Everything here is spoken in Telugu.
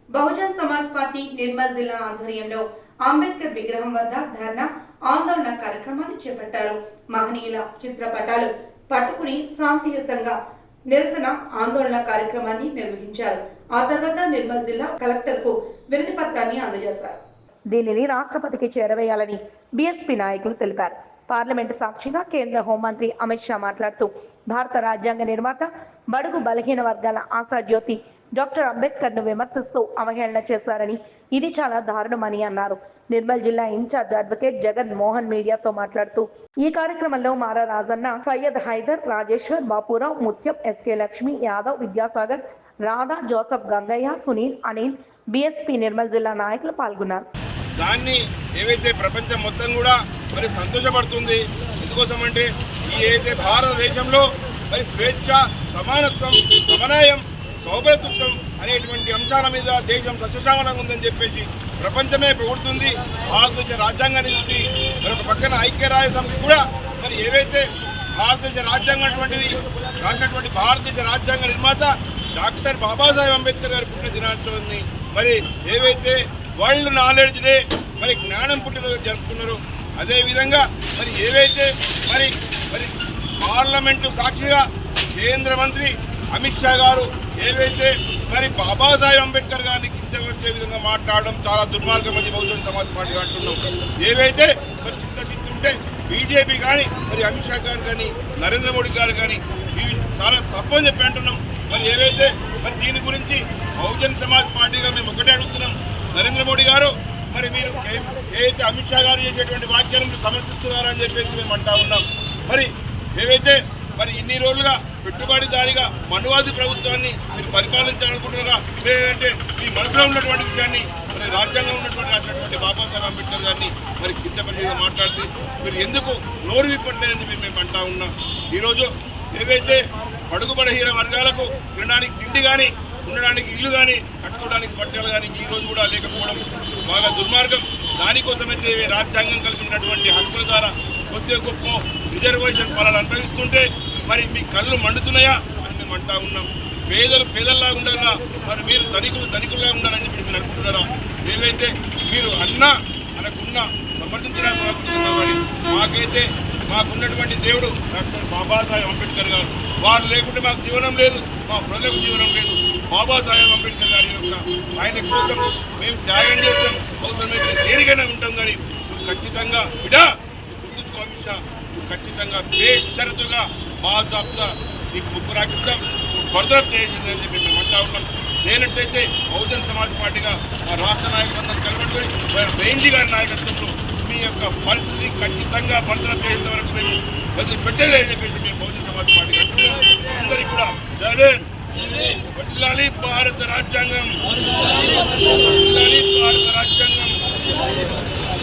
బహుజన్ సమాజ్ పార్టీ నిర్మల్ జిల్లా ఆధ్వర్యంలో అంబేద్కర్ విగ్రహం వద్ద ధర్నా ఆందోళన కార్యక్రమాన్ని చేపట్టారు. మహనీయుల చిత్రపటాలు పట్టుకుని శాంతియుతంగా నిరసన ఆందోళన కార్యక్రమాన్ని నిర్వహించారు. ఆ తర్వాత నిర్మల్ జిల్లా కలెక్టర్ కు వినతి పత్రాన్ని అందజేశారు. దీనిని రాష్ట్రపతికి చేరవేయాలని బీఎస్పీ నాయకులు తెలిపారు. పార్లమెంటు సాక్షిగా కేంద్ర హోంమంత్రి అమిత్ షా మాట్లాడుతూ భారత రాజ్యాంగ నిర్మాత, బడుగు బలహీన వర్గాల ఆశాజ్యోతి డాక్టర్ అంబేద్కర్ ను విమర్శిస్తూ అవహేళన చేశారని, ఇది చాలా దారుణమని అన్నారు. నిర్మల్ జిల్లా ఇన్ఛార్జ్ అడ్వకేట్ జగన్ మోహన్ మీడియాతో మాట్లాడుతూ ఈ కార్యక్రమంలో మారా Rajanna, Syed Hyder, Rajeshwar, Bapurao, Mutyam, SK Lakshmi, Yadav, Vidyasagar, Radha, Joseph, Gangaiah, Sunil, Anil, BSP Nirmal జిల్లా నాయకులు పాల్గొన్నారు. దాన్ని ఏవైతే ప్రపంచం మొత్తం కూడా మరి సంతోషపడుతుంది. ఎందుకోసమంటే ఈ ఏదైతే భారతదేశంలో మరి స్వేచ్ఛ, సమానత్వం, సమన్వయం, సౌభ్రతత్వం అనేటువంటి అంశాల మీద దేశం సత్యశామనంగా ఉందని చెప్పేసి ప్రపంచమే పొగుడుతుంది. భారతదేశ రాజ్యాంగాన్ని చూసి మరొక పక్కన ఐక్యరాజ్య సమితి కూడా మరి ఏవైతే భారతదేశ రాజ్యాంగం రాసినటువంటి భారతదేశ రాజ్యాంగ నిర్మాత డాక్టర్ బాబాసాహెబ్ అంబేద్కర్ గారి పుట్టిన దినోత్సవాన్ని మరి ఏవైతే వరల్డ్ నాలెడ్జ్ డే మరి జ్ఞానం పుట్టినరోజు జరుపుకున్నారు. అదేవిధంగా మరి ఏవైతే మరి మరి పార్లమెంటు సాక్షిగా కేంద్ర మంత్రి అమిత్ షా గారు ఏవైతే మరి బాబాసాహెబ్ అంబేద్కర్ గారిని కించవచ్చే విధంగా మాట్లాడడం చాలా దుర్మార్గం అని బహుజన్ సమాజ్ పార్టీ అంటున్నాం. ఏవైతే మరి చిత్తశుద్ధి ఉంటే బీజేపీ కానీ మరి అమిత్ షా గారు కానీ నరేంద్ర మోడీ గారు కానీ ఇవి చాలా తప్పని చెప్పి అంటున్నాం. మరి ఏవైతే మరి దీని గురించి బహుజన్ సమాజ్ పార్టీగా మేము ఒకటే అడుగుతున్నాం, నరేంద్ర మోడీ గారు మరి మీరు ఏదైతే అమిత్ షా గారు చేసేటువంటి వాక్యాలను సమర్థిస్తున్నారని చెప్పేసి మేము అంటా ఉన్నాం. మరి ఏవైతే మరి ఇన్ని రోజులుగా పెట్టుబడిదారిగా మనువాది ప్రభుత్వాన్ని మీరు పరిపాలించాలనుకుంటున్నారా, లేదంటే మీ మనసులో ఉన్నటువంటి విషయాన్ని మరి రాజ్యాంగం రాసినటువంటి బాబాసాహెబ్ అంబేద్కర్ గారిని మరి కించపరిగా మాట్లాడితే మీరు ఎందుకు నోరు విప్పట్లేదని మేము అంటా ఉన్నాం. ఈరోజు ఏవైతే బడుగు బలహీన వర్గాలకు తినడానికి తిండి కానీ, ఉండడానికి ఇల్లు కానీ, కట్టుకోవడానికి బట్టలు కానీ ఈ రోజు కూడా లేకపోవడం బాగా దుర్మార్గం. దానికోసమైతే రాజ్యాంగం కలిగినటువంటి హక్కుల ద్వారా కొద్దిగా గొప్ప రిజర్వేషన్ ఫలాలు అనుభవిస్తుంటే మరి మీ కళ్ళు మండుతున్నాయా అని మేము అంటా ఉన్నాం. పేదల్లా ఉండాలా, మరి మీరు ధనికుల్లా ఉండాలని చెప్పి మీరు అనుకుంటున్నారా? ఏవైతే మీరు మనకున్న సమర్థించడానికి మాకైతే మాకున్నటువంటి దేవుడు డాక్టర్ బాబాసాహెబ్ అంబేద్కర్ గారు, వారు లేకుంటే మాకు జీవనం లేదు, మా ప్రజలకు జీవనం లేదు. బాబాసాహెబ్ అంబేద్కర్ గారి యొక్క ఆయన కోసం మేము త్యాగం చేస్తాం, అవసరమైతే దేనికైనా ఉంటాం. కానీ నువ్వు ఖచ్చితంగా గుర్తుంచుకో అమిత్ షా, నువ్వు ఖచ్చితంగా బేషరతుగా బాజాబ్తా నీకు ముక్కు రాకిస్తాం, నువ్వు బర్దరఫ్ చేసిందని చెప్పి మేము అంటా ఉన్నాం. లేనట్టయితే బహుజన్ సమాజ్ పార్టీగా మా రాష్ట్ర నాయకులందరూ కలబట్టుకొని బెంజీ గారి నాయకత్వంలో మీ యొక్క పరిస్థితి ఖచ్చితంగా బర్దరఫ్ చేసేంత వరకు మేము బదులు పెట్టలేదని చెప్పేసి మేము బహుజన్ సమాజ్ పార్టీ కట్టుకున్నాం. అందరికీ కూడా వదిలాలి భారత రాజ్యాంగం, వదిలాలి భారత రాజ్యాంగం.